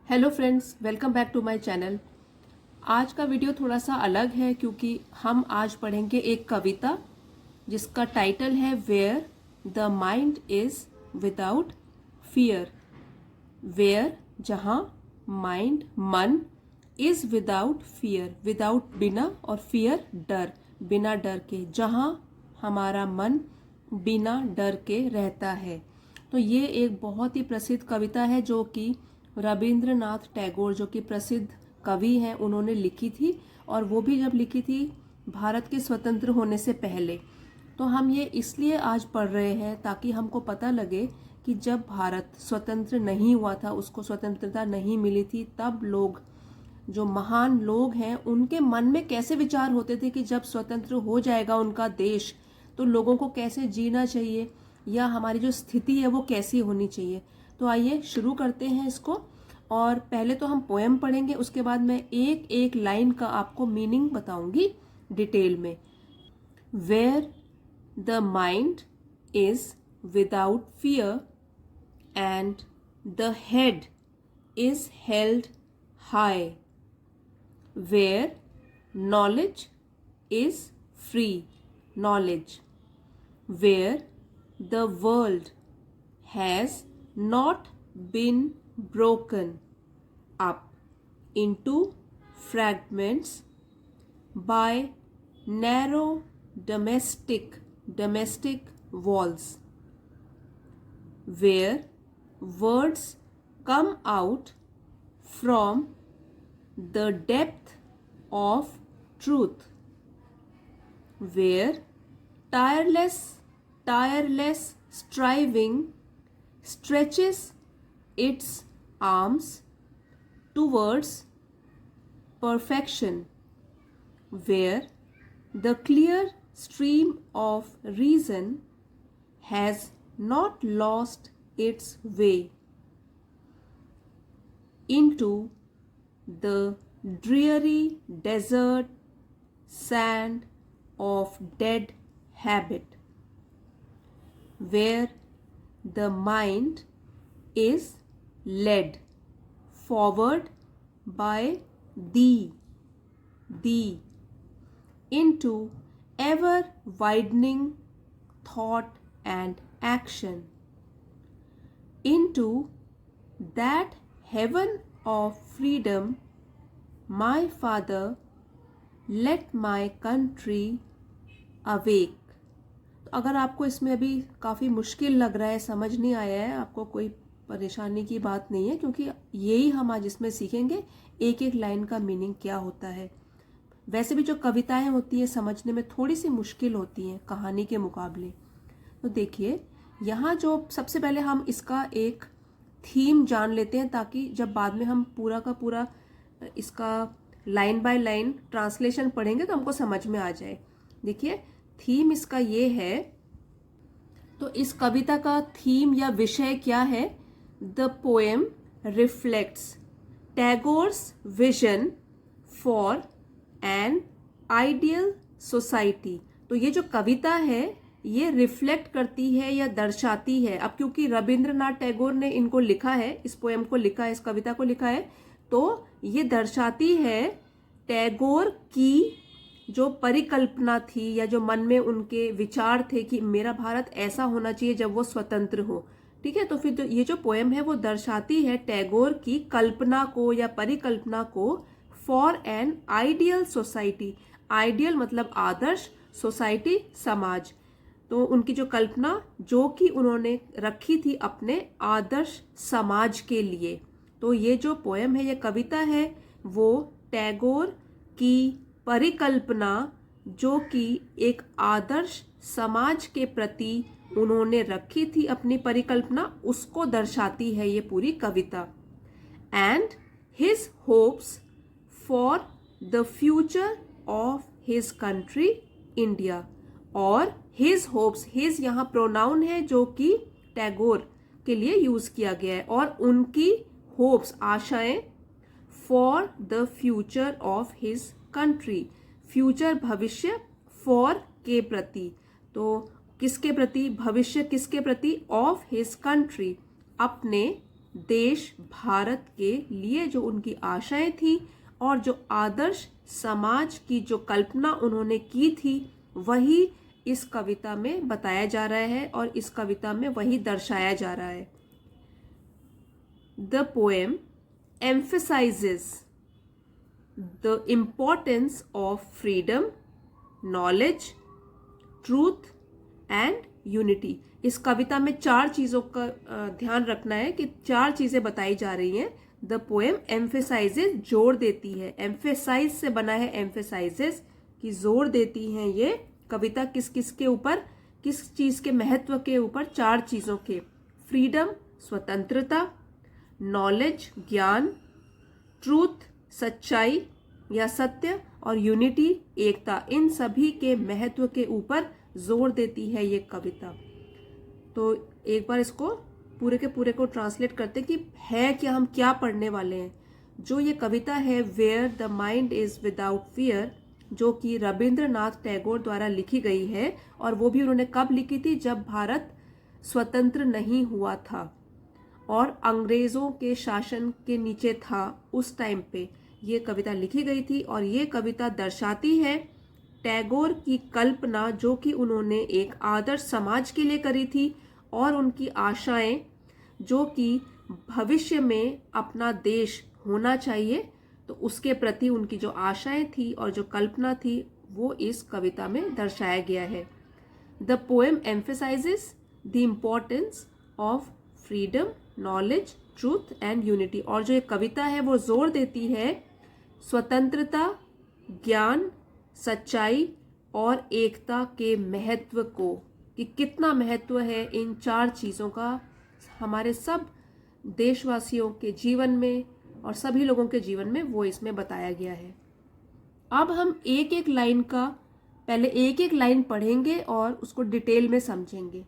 Hello friends, welcome back to my channel. आज का video थोड़ा सा अलग है क्योंकि हम आज पढ़ेंगे एक कविता जिसका टाइटल है where the mind is without fear. Where जहाँ माइंड मन इज विदाउट फियर, विदाउट बिना, और फियर डर, बिना डर के, जहाँ हमारा मन बिना डर के रहता है। तो ये एक बहुत ही प्रसिद्ध कविता है जो कि रविंद्रनाथ टैगोर, जो कि प्रसिद्ध कवि हैं, उन्होंने लिखी थी। और वो भी जब लिखी थी भारत के स्वतंत्र होने से पहले। तो हम ये इसलिए आज पढ़ रहे हैं ताकि हमको पता लगे कि जब भारत स्वतंत्र नहीं हुआ था, उसको स्वतंत्रता नहीं मिली थी, तब लोग, जो महान लोग हैं, उनके मन में कैसे विचार होते थे कि जब स्वतंत्र हो जाएगा उनका देश तो लोगों को कैसे जीना चाहिए, या हमारी जो स्थिति है वो कैसी होनी चाहिए। तो आइए शुरू करते हैं इसको। और पहले तो हम पोएम पढ़ेंगे, उसके बाद मैं एक एक लाइन का आपको मीनिंग बताऊंगी डिटेल में। Where the mind is without fear and the head is held high, where knowledge is free knowledge, where the world has not been broken up into fragments by narrow domestic walls, where words come out from the depth of truth, where tireless striving stretches its arms towards perfection, where the clear stream of reason has not lost its way into the dreary desert sand of dead habit, where the mind is led forward by thee into ever widening thought and action, into that heaven of freedom, my father, let my country awake। तो अगर आपको इसमें अभी काफ़ी मुश्किल लग रहा है, समझ नहीं आया है, आपको कोई परेशानी की बात नहीं है, क्योंकि यही हम आज इसमें सीखेंगे एक एक लाइन का मीनिंग क्या होता है। वैसे भी जो कविताएं होती हैं समझने में थोड़ी सी मुश्किल होती हैं कहानी के मुकाबले। तो देखिए, यहाँ जो सबसे पहले हम इसका एक थीम जान लेते हैं ताकि जब बाद में हम पूरा का पूरा इसका लाइन बाय लाइन ट्रांसलेशन पढ़ेंगे तो हमको समझ में आ जाए। देखिए, थीम इसका ये है। तो इस कविता का थीम या विषय क्या है? The poem reflects Tagore's vision for an ideal society. तो ये जो कविता है ये रिफ्लेक्ट करती है या दर्शाती है। अब क्योंकि रविंद्रनाथ टैगोर ने इनको लिखा है, इस पोएम को लिखा है, इस कविता को लिखा है, तो ये दर्शाती है टैगोर की जो परिकल्पना थी या जो मन में उनके विचार थे कि मेरा भारत ऐसा होना चाहिए जब वो स्वतंत्र हो। ठीक है, तो फिर तो ये जो पोएम है वो दर्शाती है टैगोर की कल्पना को या परिकल्पना को for an ideal society. Ideal मतलब आदर्श, सोसाइटी समाज। तो उनकी जो कल्पना जो कि उन्होंने रखी थी अपने आदर्श समाज के लिए। तो ये जो पोएम है, ये कविता है, वो टैगोर की परिकल्पना जो कि एक आदर्श समाज के प्रति उन्होंने रखी थी अपनी परिकल्पना, उसको दर्शाती है ये पूरी कविता। And his hopes for the future of his country India. और हिज होप्स, हिज यहाँ प्रोनाउन है जो कि टैगोर के लिए यूज किया गया है, और उनकी होप्स आशाएं for the future of his country, future भविष्य, फॉर के प्रति। तो किसके प्रति? भविष्य किसके प्रति? ऑफ हिज कंट्री, अपने देश भारत के लिए जो उनकी आशाएं थी और जो आदर्श समाज की जो कल्पना उन्होंने की थी वही इस कविता में बताया जा रहा है और इस कविता में वही दर्शाया जा रहा है। The poem emphasizes the importance of freedom, knowledge, truth and unity। इस कविता में 4 चीज़ों का ध्यान रखना है कि 4 चीज़ें बताई जा रही हैं। द पोएम emphasizes जोर देती है, emphasize से बना है emphasizes कि जोर देती हैं ये कविता किस किस के ऊपर, किस चीज़ के महत्व के ऊपर, 4 चीज़ों के। फ्रीडम स्वतंत्रता, नॉलेज ज्ञान, ट्रूथ सच्चाई या सत्य और यूनिटी एकता, इन सभी के महत्व के ऊपर जोर देती है ये कविता। तो एक बार इसको पूरे के पूरे को ट्रांसलेट करते कि है क्या, हम क्या पढ़ने वाले हैं। जो ये कविता है where the mind is without fear, जो कि रविंद्रनाथ टैगोर द्वारा लिखी गई है और वो भी उन्होंने कब लिखी थी, जब भारत स्वतंत्र नहीं हुआ था और अंग्रेज़ों के शासन के नीचे था, उस टाइम पे ये कविता लिखी गई थी। और ये कविता दर्शाती है टैगोर की कल्पना जो कि उन्होंने एक आदर्श समाज के लिए करी थी और उनकी आशाएं जो कि भविष्य में अपना देश होना चाहिए, तो उसके प्रति उनकी जो आशाएं थी और जो कल्पना थी वो इस कविता में दर्शाया गया है। The poem emphasises the importance of freedom, knowledge, truth and unity. और जो ये कविता है वो जोर देती है स्वतंत्रता, ज्ञान, सच्चाई और एकता के महत्व को, कि कितना महत्व है इन 4 चीज़ों का हमारे सब देशवासियों के जीवन में और सभी लोगों के जीवन में, वो इसमें बताया गया है। अब हम एक एक लाइन का, पहले एक एक लाइन पढ़ेंगे और उसको डिटेल में समझेंगे।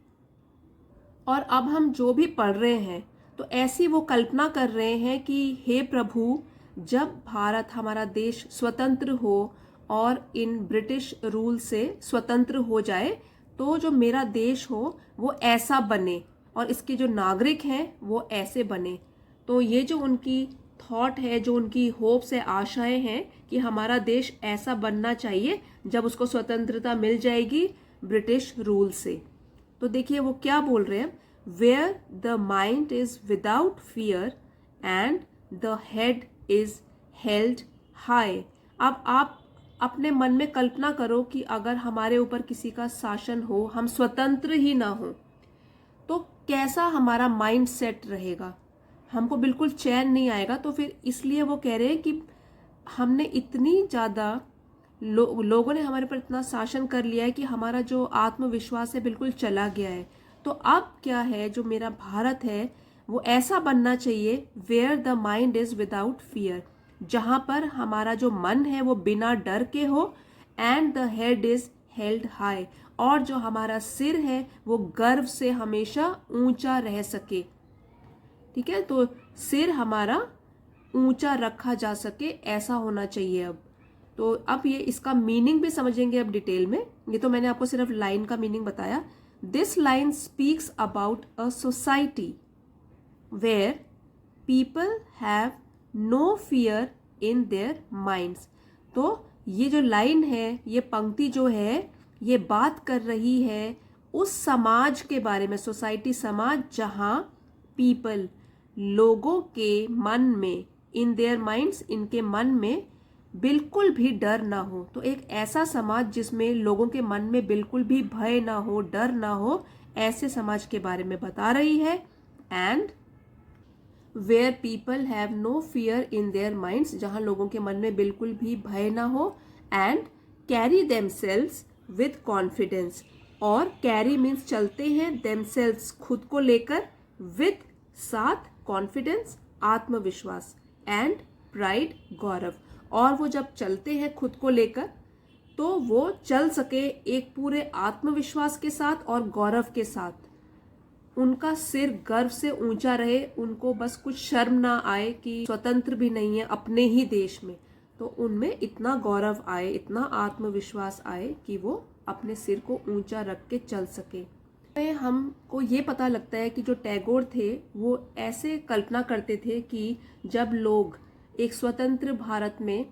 और अब हम जो भी पढ़ रहे हैं तो ऐसी वो कल्पना कर रहे हैं कि हे प्रभु, जब भारत हमारा देश स्वतंत्र हो और इन ब्रिटिश रूल से स्वतंत्र हो जाए, तो जो मेरा देश हो वो ऐसा बने और इसके जो नागरिक हैं वो ऐसे बने। तो ये जो उनकी थॉट है, जो उनकी होप्स है, आशाएं हैं कि हमारा देश ऐसा बनना चाहिए जब उसको स्वतंत्रता मिल जाएगी ब्रिटिश रूल से। तो देखिए वो क्या बोल रहे हैं, where the mind is without fear and the head is held high. अब आप अपने मन में कल्पना करो कि अगर हमारे ऊपर किसी का शासन हो, हम स्वतंत्र ही ना हो, तो कैसा हमारा माइंड सेट रहेगा, हमको बिल्कुल चैन नहीं आएगा। तो फिर इसलिए वो कह रहे हैं कि हमने इतनी ज़्यादा लोगों ने हमारे पर इतना शासन कर लिया है कि हमारा जो आत्मविश्वास है बिल्कुल चला गया है। तो अब क्या है, जो मेरा भारत है वो ऐसा बनना चाहिए where the mind is without fear, जहाँ पर हमारा जो मन है वो बिना डर के हो, and the head is held high, और जो हमारा सिर है वो गर्व से हमेशा ऊंचा रह सके। ठीक है, तो सिर हमारा ऊंचा रखा जा सके, ऐसा होना चाहिए। तो अब ये इसका मीनिंग भी समझेंगे अब डिटेल में। ये तो मैंने आपको सिर्फ लाइन का मीनिंग बताया। This line speaks about a society where people have no fear in their minds. तो ये जो लाइन है, ये पंक्ति जो है, ये बात कर रही है उस समाज के बारे में, सोसाइटी समाज, जहाँ पीपल लोगों के मन में, इन देयर माइंड्स, इनके मन में बिल्कुल भी डर ना हो। तो एक ऐसा समाज जिसमें लोगों के मन में बिल्कुल भी भय ना हो, डर ना हो, ऐसे समाज के बारे में बता रही है। And where people have no fear in their minds, जहाँ लोगों के मन में बिल्कुल भी भय ना हो। And carry themselves with confidence, और कैरी मीन्स चलते हैं, देमसेल्व्स खुद को लेकर, विद साथ, कॉन्फिडेंस आत्मविश्वास, एंड प्राइड गौरव। और वो जब चलते हैं खुद को लेकर तो वो चल सके एक पूरे आत्मविश्वास के साथ और गौरव के साथ, उनका सिर गर्व से ऊंचा रहे, उनको बस कुछ शर्म ना आए कि स्वतंत्र भी नहीं है अपने ही देश में, तो उनमें इतना गौरव आए, इतना आत्मविश्वास आए कि वो अपने सिर को ऊंचा रख के चल सके। में हमको ये पता लगता है कि जो टैगोर थे वो ऐसे कल्पना करते थे कि जब लोग एक स्वतंत्र भारत में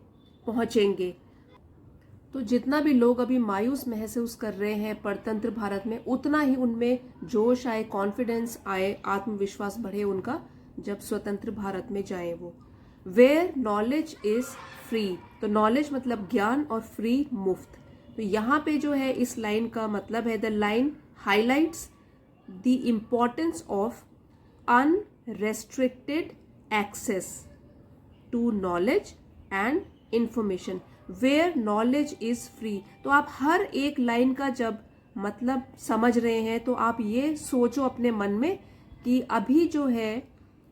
पहुंचेंगे तो जितना भी लोग अभी मायूस महसूस कर रहे हैं परतंत्र भारत में, उतना ही उनमें जोश आए, कॉन्फिडेंस आए, आत्मविश्वास बढ़े उनका जब स्वतंत्र भारत में जाए वो। वेयर नॉलेज इज फ्री, तो नॉलेज मतलब ज्ञान और फ्री मुफ्त। तो यहाँ पे जो है इस लाइन का मतलब है, the line highlights the importance of unrestricted access to knowledge and information where knowledge is free. तो आप हर एक लाइन का जब मतलब समझ रहे हैं तो आप ये सोचो अपने मन में कि अभी जो है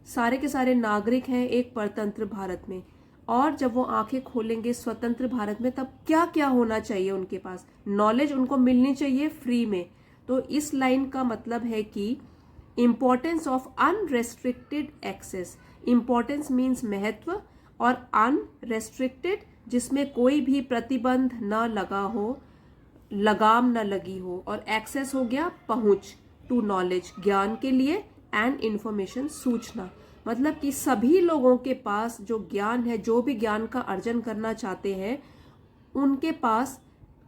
सारे के सारे नागरिक हैं एक परतंत्र भारत में, और जब वो आंखें खोलेंगे स्वतंत्र भारत में तब क्या क्या होना चाहिए उनके पास, नॉलेज उनको मिलनी चाहिए फ्री में। तो इस लाइन का मतलब है कि importance of unrestricted access, importance means महत्व, और अनरेस्ट्रिक्टेड जिसमें कोई भी प्रतिबंध न लगा हो, लगाम न लगी हो, और एक्सेस हो गया पहुंच, टू नॉलेज ज्ञान के लिए, एंड इंफॉर्मेशन सूचना, मतलब कि सभी लोगों के पास जो ज्ञान है, जो भी ज्ञान का अर्जन करना चाहते हैं उनके पास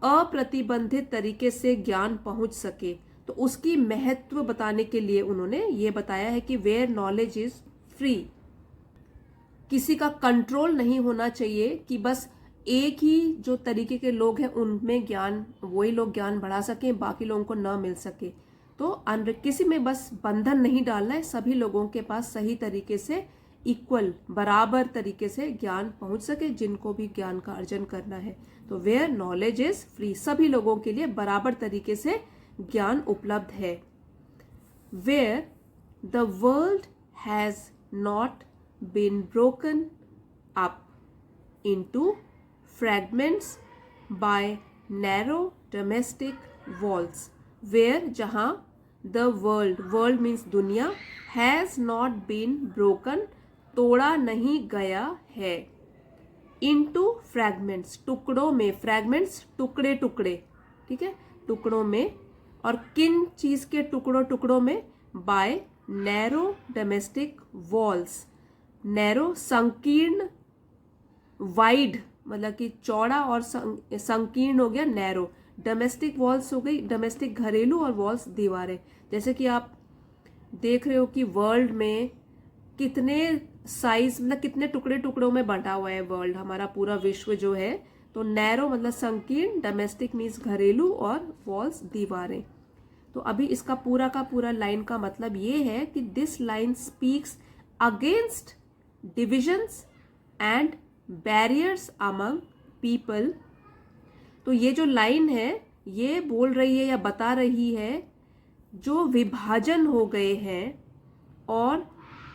अप्रतिबंधित तरीके से ज्ञान पहुंच सके। तो उसकी महत्व बताने के लिए उन्होंने ये बताया है कि वेयर नॉलेज इज फ्री, किसी का कंट्रोल नहीं होना चाहिए कि बस एक ही जो तरीके के लोग हैं उनमें ज्ञान, वही लोग ज्ञान बढ़ा सकें, बाकी लोगों को न मिल सके। तो किसी में बस बंधन नहीं डालना है, सभी लोगों के पास सही तरीके से इक्वल बराबर तरीके से ज्ञान पहुंच सके जिनको भी ज्ञान का अर्जन करना है। तो वेयर नॉलेज इज फ्री, सभी लोगों के लिए बराबर तरीके से ज्ञान उपलब्ध है। Where the world has not been broken up into fragments by narrow domestic walls, where जहाँ the world means दुनिया, has not been broken तोड़ा नहीं गया है, into fragments टुकड़ों में, fragments टुकड़े टुकड़े, ठीक है, टुकड़ों में, और किन चीज के टुकड़ों टुकड़ों में, by narrow domestic walls, narrow संकीर्ण, वाइड मतलब कि चौड़ा, और संकीर्ण हो गया नैरो, डोमेस्टिक वॉल्स हो गई, डोमेस्टिक घरेलू, और वॉल्स दीवारें। जैसे कि आप देख रहे हो कि वर्ल्ड में कितने साइज मतलब कितने टुकड़े टुकड़ों में बंटा हुआ है वर्ल्ड, हमारा पूरा विश्व जो है। तो नैरो मतलब संकीर्ण, डोमेस्टिक मीन्स घरेलू, और वॉल्स दीवारें। तो अभी इसका पूरा का पूरा लाइन का मतलब ये है कि this line speaks against divisions and barriers among people। तो ये जो लाइन है ये बोल रही है या बता रही है जो विभाजन हो गए हैं और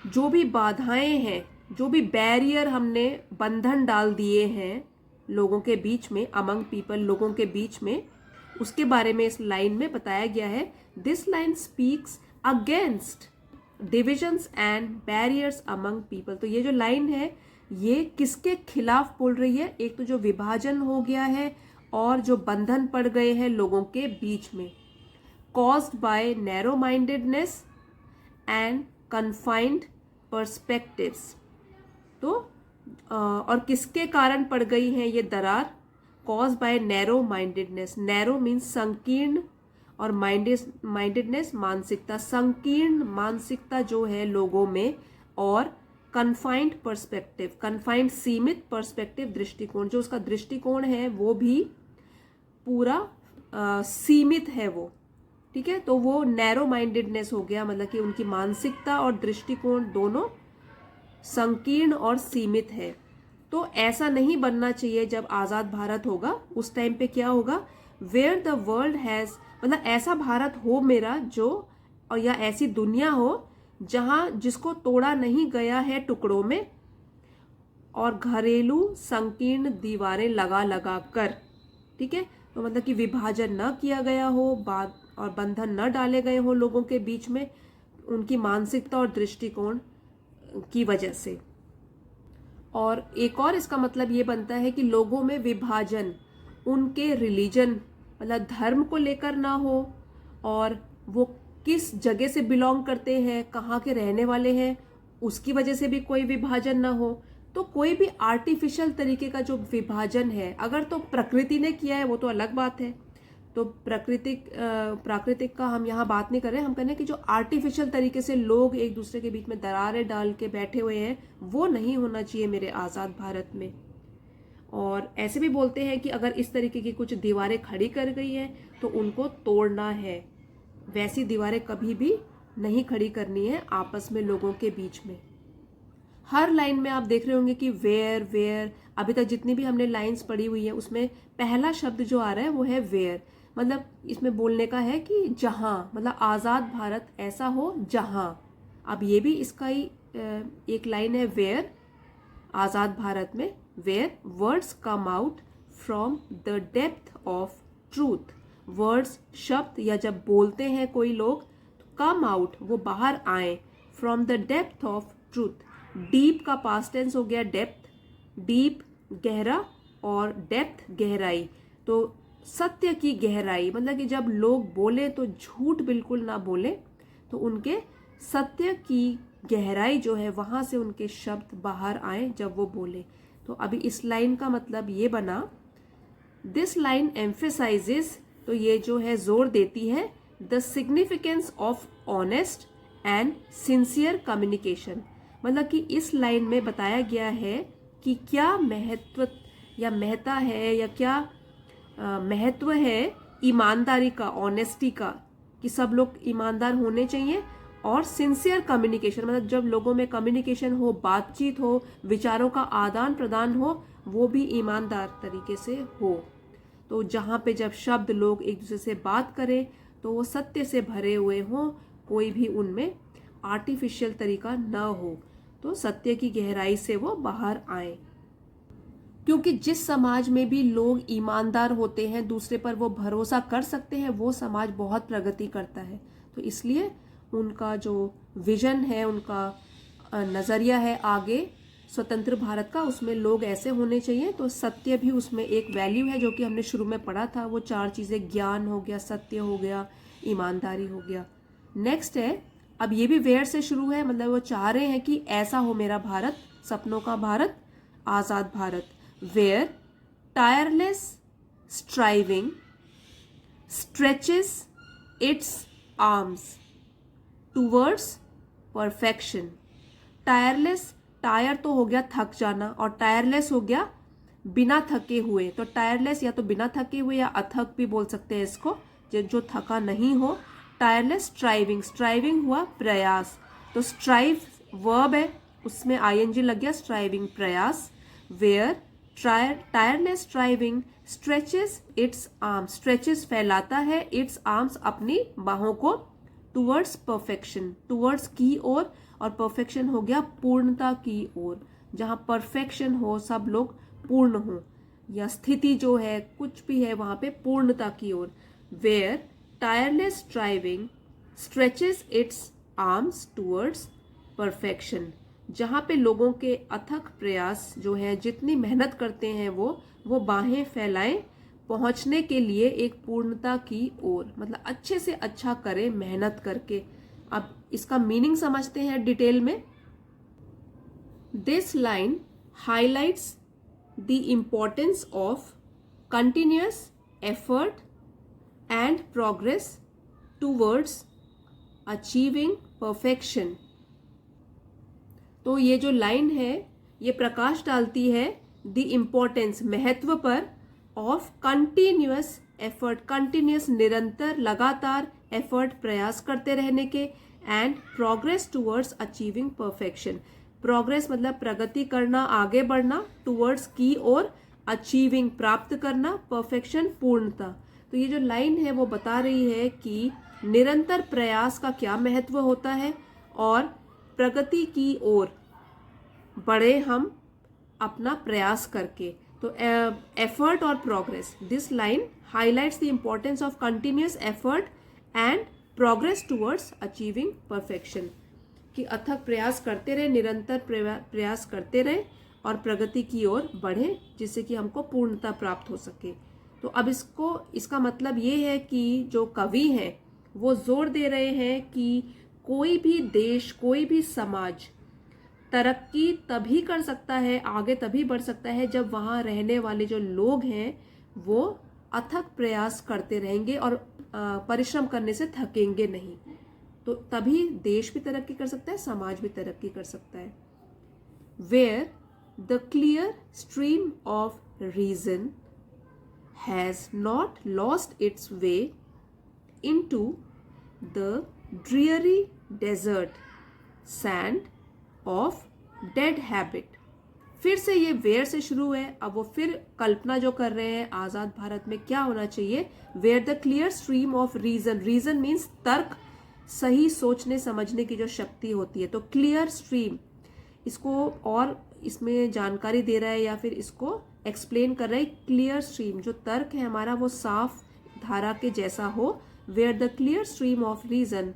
जो भी बाधाएं हैं, जो भी बैरियर हमने बंधन डाल दिए हैं लोगों के बीच में, among people लोगों के बीच में, उसके बारे में इस लाइन में बताया गया है। This line speaks against divisions and barriers among people. तो ये जो लाइन है ये किसके खिलाफ बोल रही है, एक तो जो विभाजन हो गया है और जो बंधन पड़ गए हैं लोगों के बीच में, caused by narrow mindedness and confined perspectives. तो और किसके कारण पड़ गई है ये दरार, caused by narrow mindedness, narrow means संकीर्ण, और माइंडेडनेस मानसिकता, संकीर्ण मानसिकता जो है लोगों में, और कन्फाइंड पर्सपेक्टिव, कन्फाइंड सीमित, पर्सपेक्टिव दृष्टिकोण, जो उसका दृष्टिकोण है वो भी पूरा सीमित है वो, ठीक है। तो वो नैरो माइंडेडनेस हो गया, मतलब कि उनकी मानसिकता और दृष्टिकोण दोनों संकीर्ण और सीमित है। तो ऐसा नहीं बनना चाहिए। जब आज़ाद भारत होगा उस टाइम पे क्या होगा, वेयर द वर्ल्ड हैज़, मतलब ऐसा भारत हो मेरा जो, और या ऐसी दुनिया हो जहां जिसको तोड़ा नहीं गया है टुकड़ों में, और घरेलू संकीर्ण दीवारें लगा लगा कर, ठीक है। तो मतलब कि विभाजन न किया गया हो, बाद और बंधन न डाले गए हो लोगों के बीच में उनकी मानसिकता और दृष्टिकोण की वजह से। और एक और इसका मतलब ये बनता है कि लोगों में विभाजन उनके रिलीजन मतलब धर्म को लेकर ना हो, और वो किस जगह से बिलोंग करते हैं, कहाँ के रहने वाले हैं, उसकी वजह से भी कोई विभाजन ना हो। तो कोई भी आर्टिफिशियल तरीके का जो विभाजन है, अगर तो प्रकृति ने किया है वो तो अलग बात है, तो प्राकृतिक का हम यहाँ बात नहीं कर रहे, हम कह रहे हैं कि जो आर्टिफिशियल तरीके से लोग एक दूसरे के बीच में दरारें डाल के बैठे हुए हैं, वो नहीं होना चाहिए मेरे आज़ाद भारत में। और ऐसे भी बोलते हैं कि अगर इस तरीके की कुछ दीवारें खड़ी कर गई हैं तो उनको तोड़ना है, वैसी दीवारें कभी भी नहीं खड़ी करनी है आपस में लोगों के बीच में। हर लाइन में आप देख रहे होंगे कि वेयर वेयर, अभी तक जितनी भी हमने लाइंस पढ़ी हुई है उसमें पहला शब्द जो आ रहा है वो है वेयर। मतलब इसमें बोलने का है कि जहाँ, मतलब आज़ाद भारत ऐसा हो जहाँ। अब ये भी इसका ही एक लाइन है वेयर, आज़ाद भारत में where words come out from the depth of truth. Words, शब्द या जब बोलते हैं कोई लोग, तो कम आउट वो बाहर आए, from the depth of truth. Deep का पास्ट टेंस हो गया डेप्थ, डीप गहरा और डेप्थ गहराई। तो सत्य की गहराई, मतलब कि जब लोग बोले तो झूठ बिल्कुल ना बोले, तो उनके सत्य की गहराई जो है वहां से उनके शब्द बाहर आए जब वो बोले। तो अभी इस लाइन का मतलब ये बना, दिस लाइन एम्फेसाइजेस, तो ये जो है जोर देती है, the significance of honest and sincere communication. मतलब कि इस लाइन में बताया गया है कि क्या महत्व या महता है या क्या महत्व है ईमानदारी का, ऑनेस्टी का, कि सब लोग ईमानदार होने चाहिए। और सिंसियर कम्युनिकेशन, मतलब जब लोगों में कम्युनिकेशन हो, बातचीत हो, विचारों का आदान प्रदान हो, वो भी ईमानदार तरीके से हो। तो जहाँ पे जब शब्द लोग एक दूसरे से बात करें तो वो सत्य से भरे हुए हों, कोई भी उनमें आर्टिफिशियल तरीका न हो, तो सत्य की गहराई से वो बाहर आए। क्योंकि जिस समाज में भी लोग ईमानदार होते हैं, दूसरे पर वो भरोसा कर सकते हैं, वो समाज बहुत प्रगति करता है। तो इसलिए उनका जो विजन है, उनका नज़रिया है आगे स्वतंत्र भारत का, उसमें लोग ऐसे होने चाहिए। तो सत्य भी उसमें एक वैल्यू है, जो कि हमने शुरू में पढ़ा था, वो 4 चीज़ें, ज्ञान हो गया, सत्य हो गया, ईमानदारी हो गया। नेक्स्ट है, अब ये भी वेयर से शुरू है, मतलब वो चाह रहे हैं कि ऐसा हो मेरा भारत, सपनों का भारत, आज़ाद Bharat. Where tireless striving stretches its arms towards perfection. Tireless, tire तो हो गया थक जाना, और टायरलेस हो गया बिना थके हुए। तो टायरलेस या तो बिना थके हुए या अथक भी बोल सकते हैं इसको, जो थका नहीं हो। टायरलेस स्ट्राइविंग, स्ट्राइविंग हुआ प्रयास, तो स्ट्राइव वर्ब है, उसमें आईएनजी लग गया, स्ट्राइविंग प्रयास। Where tireless striving stretches its arms, stretches फैलाता है, इट्स आर्म्स अपनी बाहों को, टूवर्ड्स परफेक्शन, टूवर्ड्स की ओर, और परफेक्शन हो गया पूर्णता की ओर। जहाँ परफेक्शन हो, सब लोग पूर्ण हो, या स्थिति जो है कुछ भी है वहाँ पे पूर्णता की ओर। Where tireless striving stretches its arms towards perfection, जहाँ पे लोगों के अथक प्रयास जो है, जितनी मेहनत करते हैं वो बाहें फैलाएं पहुंचने के लिए एक पूर्णता की ओर, मतलब अच्छे से अच्छा करें मेहनत करके। अब इसका मीनिंग समझते हैं डिटेल में। This line highlights the importance of continuous effort and progress towards achieving perfection. तो ये जो लाइन है ये प्रकाश डालती है द इम्पोर्टेंस, महत्व पर, ऑफ कंटिन्यूअस एफर्ट, कंटिन्यूअस निरंतर लगातार एफर्ट, प्रयास करते रहने के, and progress towards achieving perfection. Progress मतलब प्रगति करना, आगे बढ़ना, टूवर्ड्स की ओर, अचीविंग प्राप्त करना, परफेक्शन पूर्णता। तो ये जो लाइन है वो बता रही है कि निरंतर प्रयास का क्या महत्व होता है, और प्रगति की ओर बढ़े हम अपना प्रयास करके। तो एफर्ट और progress, this line highlights the importance of continuous effort and progress towards achieving perfection, कि अथक प्रयास करते रहे, निरंतर प्रयास करते रहे और प्रगति की ओर बढ़े, जिससे कि हमको पूर्णता प्राप्त हो सके। तो अब इसका मतलब ये है कि जो कवि हैं वो जोर दे रहे हैं कि कोई भी देश, कोई भी समाज तरक्की तभी कर सकता है, आगे तभी बढ़ सकता है जब वहाँ रहने वाले जो लोग हैं वो अथक प्रयास करते रहेंगे और परिश्रम करने से थकेंगे नहीं। तो तभी देश भी तरक्की कर सकता है, समाज भी तरक्की कर सकता है। Where the clear stream of reason has not lost its way into the dreary desert sand of dead habit। फिर से ये वेयर से शुरू है। अब वो फिर कल्पना जो कर रहे हैं आज़ाद भारत में क्या होना चाहिए। Where the clear stream of reason, reason means तर्क, सही सोचने समझने की जो शक्ति होती है। तो क्लियर स्ट्रीम, इसको और इसमें जानकारी दे रहा है या फिर इसको एक्सप्लेन कर रहा है। क्लियर स्ट्रीम, जो तर्क है हमारा वो साफ धारा के जैसा हो। Where the clear stream of reason,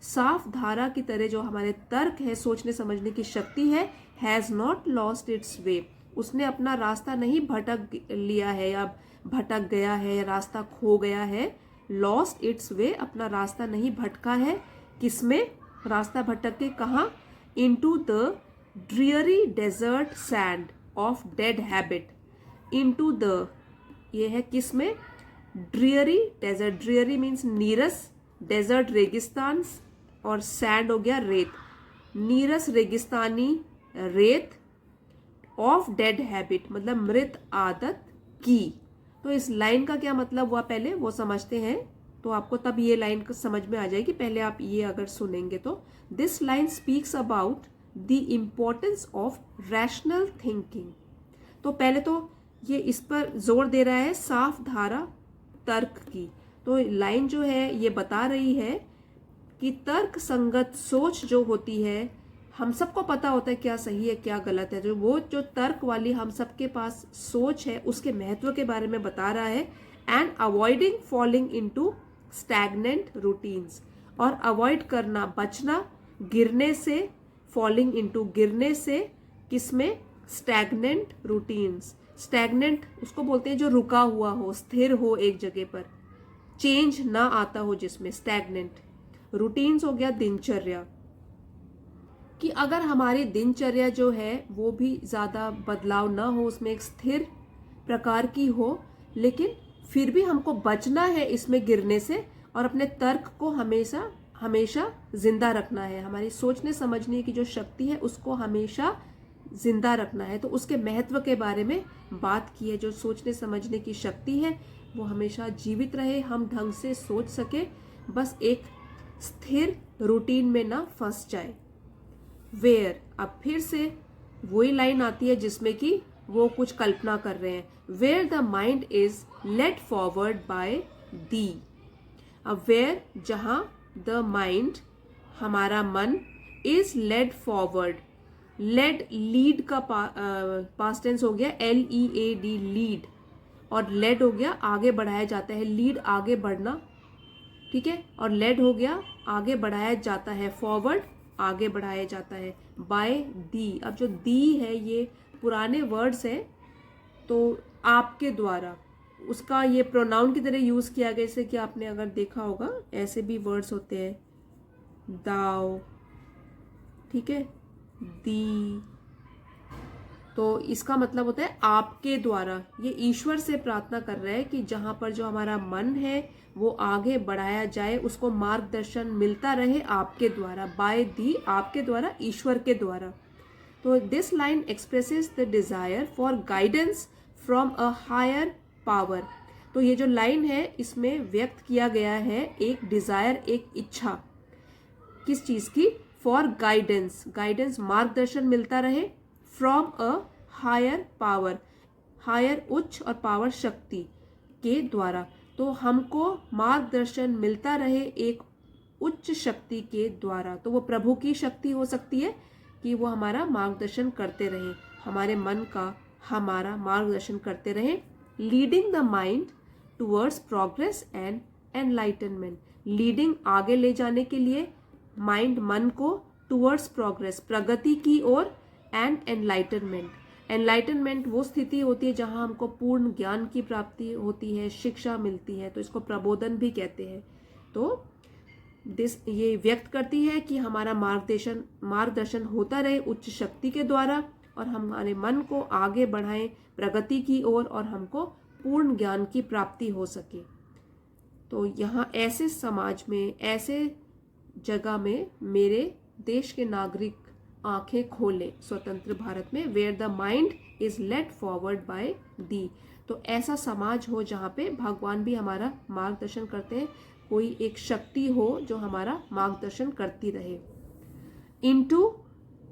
साफ धारा की तरह जो हमारे तर्क है, सोचने समझने की शक्ति है, हैज़ नॉट लॉस्ट इट्स वे, उसने अपना रास्ता नहीं भटक लिया है या भटक गया है, रास्ता खो गया है। लॉस्ट इट्स वे, अपना रास्ता नहीं भटका है। किसमें रास्ता भटक के, कहाँ? Into the dreary desert sand of dead habit. Into the, ये है किसमें? ड्रीयरी डेजर्ट, ड्रीयरी मीन्स नीरस, डेजर्ट रेगिस्तान, और सैंड हो गया रेत, नीरस रेगिस्तानी रेत, ऑफ डेड हैबिट मतलब मृत आदत की। तो इस लाइन का क्या मतलब हुआ पहले वो समझते हैं, तो आपको तब ये लाइन समझ में आ जाएगी। पहले आप ये अगर सुनेंगे तो, this line speaks about the importance of rational thinking. तो पहले तो ये इस पर जोर दे रहा है साफ धारा तर्क की। तो लाइन जो है ये बता रही है कि तर्क संगत सोच जो होती है, हम सबको पता होता है क्या सही है क्या गलत है, जो तर्क वाली हम सबके पास सोच है उसके महत्व के बारे में बता रहा है। And avoiding falling into stagnant routines, और अवॉइड करना, बचना गिरने से, फॉलिंग इनटू गिरने से, किसमें? Stagnant routines. स्टैग्नेंट उसको बोलते हैं जो रुका हुआ हो, स्थिर हो एक जगह पर, चेंज ना आता हो जिसमें, स्टैग्नेंट। रूटीन्स हो गया दिनचर्या, कि अगर हमारी दिनचर्या जो है वो भी ज़्यादा बदलाव ना हो, उसमें एक स्थिर प्रकार की हो, लेकिन फिर भी हमको बचना है इसमें गिरने से, और अपने तर्क को हमेशा हमेशा जिंदा रखना है। हमारी सोचने समझने की जो शक्ति है उसको हमेशा जिंदा रखना है। तो उसके महत्व के बारे में बात की है। जो सोचने समझने की शक्ति है वो हमेशा जीवित रहे, हम ढंग से सोच सके, बस एक स्थिर रूटीन में ना फंस जाए। वेयर, अब फिर से वही लाइन आती है जिसमें कि वो कुछ कल्पना कर रहे हैं। Where the mind is led forward by thee. अब वेयर, जहां द माइंड, हमारा मन, is led forward, led lead का पास्ट टेंस हो गया, LEAD लीड, और लेड हो गया आगे बढ़ाया जाता है, लीड आगे बढ़ना, ठीक है, और लेड हो गया आगे बढ़ाया जाता है, फॉरवर्ड आगे बढ़ाया जाता है, बाय दी। अब जो दी है ये पुराने वर्ड्स हैं, तो आपके द्वारा, उसका ये प्रोनाउन की तरह यूज किया गया। जैसे कि आपने अगर देखा होगा ऐसे भी वर्ड्स होते हैं, दाओ, ठीक है, दी, तो इसका मतलब होता है आपके द्वारा। ये ईश्वर से प्रार्थना कर रहा है कि जहां पर जो हमारा मन है वो आगे बढ़ाया जाए, उसको मार्गदर्शन मिलता रहे आपके द्वारा, बाय दी, आपके द्वारा, ईश्वर के द्वारा। तो this line expresses the desire for guidance from a higher power. तो ये जो लाइन है इसमें व्यक्त किया गया है एक डिजायर, एक इच्छा, किस चीज की? फॉर गाइडेंस, गाइडेंस मार्गदर्शन मिलता रहे, from a higher power, higher उच्च, और पावर शक्ति के द्वारा। तो हमको मार्गदर्शन मिलता रहे एक उच्च शक्ति के द्वारा। तो वो प्रभु की शक्ति हो सकती है कि वो हमारा मार्गदर्शन करते रहे, हमारे मन का हमारा मार्गदर्शन करते रहे। Leading the mind towards progress and enlightenment, leading आगे ले जाने के लिए माइंड, मन को, टूवर्ड्स प्रोग्रेस प्रगति की ओर, एंड एनलाइटनमेंट, एनलाइटनमेंट वो स्थिति होती है जहां हमको पूर्ण ज्ञान की प्राप्ति होती है, शिक्षा मिलती है, तो इसको प्रबोधन भी कहते हैं। तो ये व्यक्त करती है कि हमारा मार्गदर्शन होता रहे उच्च शक्ति के द्वारा और हमारे मन को आगे बढ़ाएं प्रगति की ओर और हमको पूर्ण ज्ञान की प्राप्ति हो सके। तो यहाँ ऐसे समाज में, ऐसे जगह में मेरे देश के नागरिक आंखें खोले स्वतंत्र भारत में, where the mind is led forward by thee. तो ऐसा समाज हो जहाँ पे भगवान भी हमारा मार्गदर्शन करते हैं, कोई एक शक्ति हो जो हमारा मार्गदर्शन करती रहे। इनटू,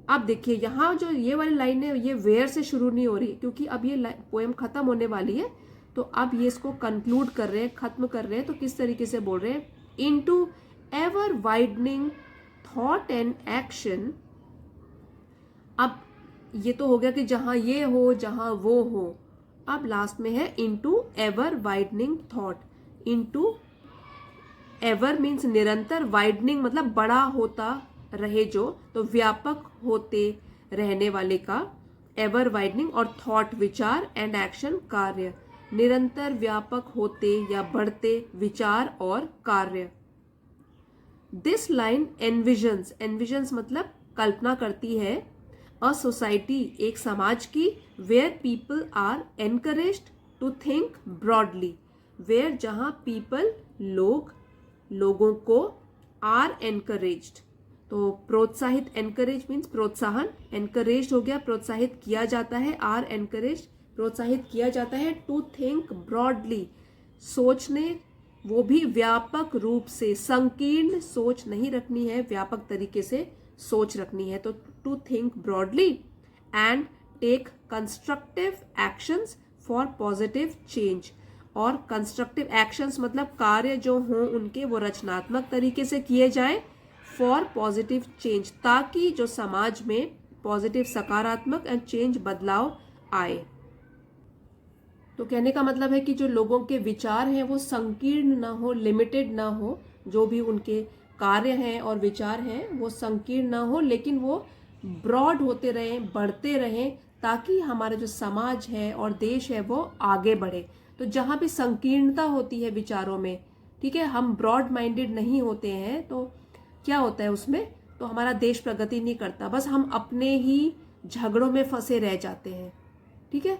अब देखिए यहाँ जो ये वाली लाइन है ये वेयर से शुरू नहीं हो रही क्योंकि अब ये पोएम खत्म होने वाली है, तो अब ये इसको कंक्लूड कर रहे हैं, खत्म कर रहे हैं। तो किस तरीके से बोल रहे हैं, into ever widening thought and action. अब ये तो हो गया कि जहां ये हो जहां वो हो, अब लास्ट में है into ever widening thought. Into ever means निरंतर, वाइडनिंग मतलब बड़ा होता रहे जो, तो व्यापक होते रहने वाले का एवर वाइडनिंग, और थॉट विचार, एंड एक्शन कार्य, निरंतर व्यापक होते या बढ़ते विचार और कार्य। दिस लाइन एनविजन्स, एनविजन्स मतलब कल्पना करती है, अ सोसाइटी एक समाज की, where people are encouraged to think broadly, where जहां पीपल लोगों को, आर एनकरेज्ड तो प्रोत्साहित, एनकरेज मीन्स प्रोत्साहन, एनकरेज हो गया प्रोत्साहित किया जाता है, आर एनकरेज प्रोत्साहित किया जाता है, टू थिंक ब्रॉडली सोचने, वो भी व्यापक रूप से, संकीर्ण सोच नहीं रखनी है, व्यापक तरीके से सोच रखनी है। तो to think broadly and take constructive actions for positive change, और कंस्ट्रक्टिव एक्शंस मतलब कार्य जो हों उनके वो रचनात्मक तरीके से किए जाएं, फॉर पॉजिटिव चेंज ताकि जो समाज में पॉजिटिव सकारात्मक एंड चेंज बदलाव आए। तो कहने का मतलब है कि जो लोगों के विचार हैं वो संकीर्ण ना हो, लिमिटेड ना हो, जो भी उनके कार्य हैं और विचार हैं वो संकीर्ण ना हो, लेकिन वो ब्रॉड होते रहें, बढ़ते रहें, ताकि हमारा जो समाज है और देश है वो आगे बढ़े। तो जहाँ भी संकीर्णता होती है विचारों में, ठीक है, हम ब्रॉड माइंडेड नहीं होते हैं, तो क्या होता है उसमें, तो हमारा देश प्रगति नहीं करता, बस हम अपने ही झगड़ों में फंसे रह जाते हैं। ठीक है,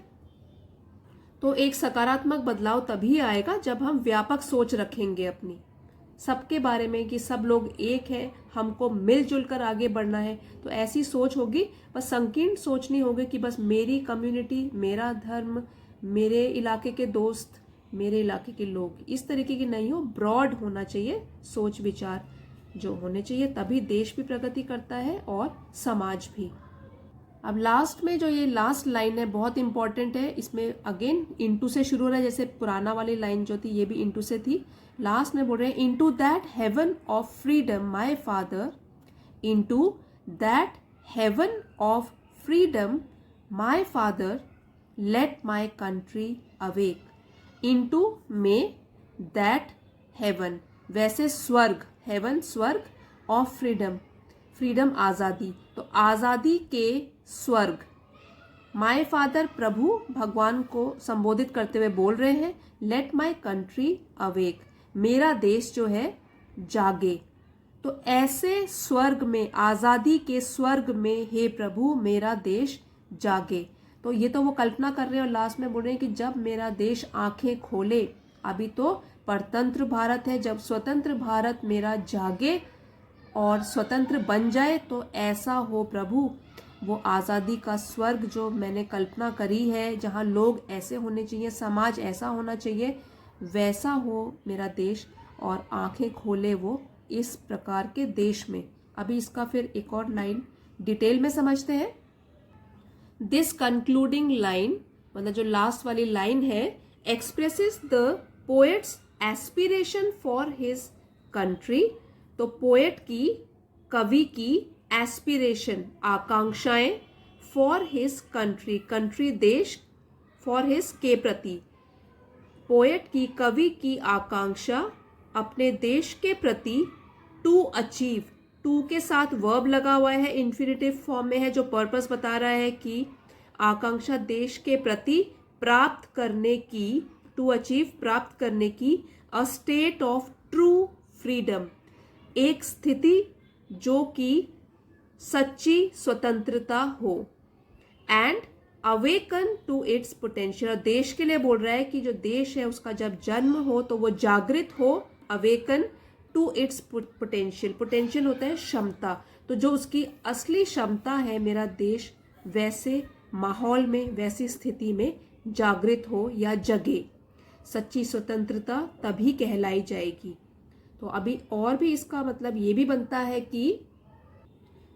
तो एक सकारात्मक बदलाव तभी आएगा जब हम व्यापक सोच रखेंगे अपनी, सबके बारे में, कि सब लोग एक हैं, हमको मिलजुल कर आगे बढ़ना है। तो ऐसी सोच होगी, बस संकीर्ण सोच नहीं होगी कि बस मेरी कम्युनिटी, मेरा धर्म, मेरे इलाके के दोस्त, मेरे इलाके के लोग, इस तरीके की नहीं हो, ब्रॉड होना चाहिए सोच विचार जो होने चाहिए, तभी देश भी प्रगति करता है और समाज भी। अब लास्ट में जो ये लास्ट लाइन है बहुत इंपॉर्टेंट है, इसमें अगेन इनटू से शुरू हो रहा है, जैसे पुराना वाली लाइन जो थी ये भी इनटू से थी। लास्ट में बोल रहे हैं into that heaven of freedom my father, into that heaven of freedom my father let my country awake. Into में दैट हेवन, वैसे स्वर्ग, हेवन स्वर्ग, ऑफ फ्रीडम, फ्रीडम आज़ादी, तो आज़ादी के स्वर्ग, माय फादर प्रभु भगवान को संबोधित करते हुए बोल रहे हैं, लेट माय कंट्री अवेक, मेरा देश जो है जागे। तो ऐसे स्वर्ग में, आज़ादी के स्वर्ग में, हे प्रभु मेरा देश जागे। तो ये तो वो कल्पना कर रहे हैं और लास्ट में बोल रहे हैं कि जब मेरा देश आंखें खोले, अभी तो परतंत्र भारत है, जब स्वतंत्र भारत मेरा जागे और स्वतंत्र बन जाए तो ऐसा हो प्रभु, वो आज़ादी का स्वर्ग जो मैंने कल्पना करी है, जहाँ लोग ऐसे होने चाहिए, समाज ऐसा होना चाहिए, वैसा हो मेरा देश, और आंखें खोले वो इस प्रकार के देश में। अभी इसका फिर एक और लाइन डिटेल में समझते हैं। दिस कंक्लूडिंग लाइन, मतलब जो लास्ट वाली लाइन है, expresses the poets aspiration for his country. तो पोएट की, कवि की एस्पिरेशन, आकांक्षाएं, फॉर हिज कंट्री, कंट्री देश, फॉर हिज के प्रति, पोएट की, कवि की आकांक्षा अपने देश के प्रति, टू अचीव, टू के साथ वर्ब लगा हुआ है, इन्फिनिटिव फॉर्म में है, जो पर्पस बता रहा है कि आकांक्षा देश के प्रति प्राप्त करने की, टू अचीव प्राप्त करने की, a state of true freedom, एक स्थिति जो कि सच्ची स्वतंत्रता हो, and awaken to its potential. और देश के लिए बोल रहा है कि जो देश है उसका जब जन्म हो तो वो जागृत हो, awaken to its potential. Potential होता है क्षमता, तो जो उसकी असली क्षमता है मेरा देश वैसे माहौल में, वैसी स्थिति में जागृत हो या जगे। सच्ची स्वतंत्रता तभी कहलाई जाएगी। तो अभी और भी इसका मतलब ये भी बनता है कि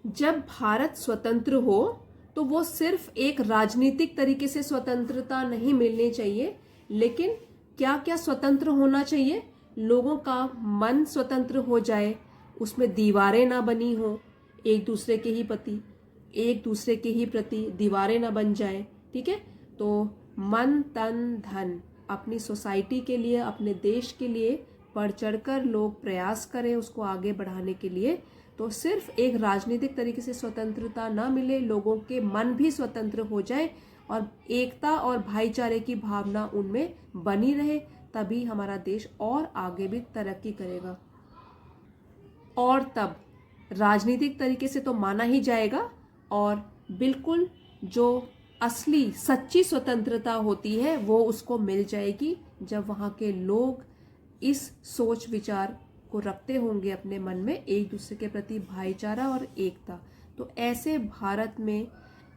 जब भारत स्वतंत्र हो तो वो सिर्फ एक राजनीतिक तरीके से स्वतंत्रता नहीं मिलनी चाहिए, लेकिन क्या क्या स्वतंत्र होना चाहिए? लोगों का मन स्वतंत्र हो जाए, उसमें दीवारें ना बनी हो, एक दूसरे के ही प्रति दीवारें ना बन जाए, ठीक है? तो मन तन धन अपनी सोसाइटी के लिए, अपने देश के लिए बढ़ चढ़कर लोग प्रयास करें उसको आगे बढ़ाने के लिए। तो सिर्फ एक राजनीतिक तरीके से स्वतंत्रता ना मिले, लोगों के मन भी स्वतंत्र हो जाए और एकता और भाईचारे की भावना उनमें बनी रहे, तभी हमारा देश और आगे भी तरक्की करेगा। और तब राजनीतिक तरीके से तो माना ही जाएगा, और बिल्कुल जो असली सच्ची स्वतंत्रता होती है वो उसको मिल जाएगी जब वहाँ के लोग इस सोच विचार को रखते होंगे अपने मन में, एक दूसरे के प्रति भाईचारा और एकता। तो ऐसे भारत में,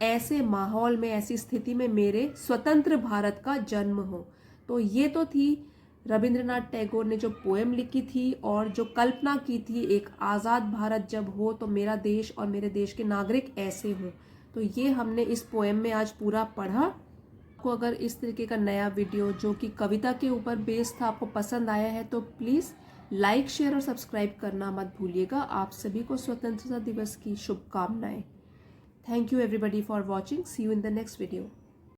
ऐसे माहौल में, ऐसी स्थिति में मेरे स्वतंत्र भारत का जन्म हो। तो ये तो थी रविंद्रनाथ टैगोर ने जो पोएम लिखी थी और जो कल्पना की थी, एक आज़ाद भारत जब हो तो मेरा देश और मेरे देश के नागरिक ऐसे हों। तो ये हमने इस पोएम में आज पूरा पढ़ा। आपको अगर इस तरीके का नया वीडियो जो कि कविता के ऊपर बेस्ड था आपको पसंद आया है तो प्लीज़ लाइक, शेयर और सब्सक्राइब करना मत भूलिएगा। आप सभी को स्वतंत्रता दिवस की शुभकामनाएं। Thank you everybody for watching. See you in the next video.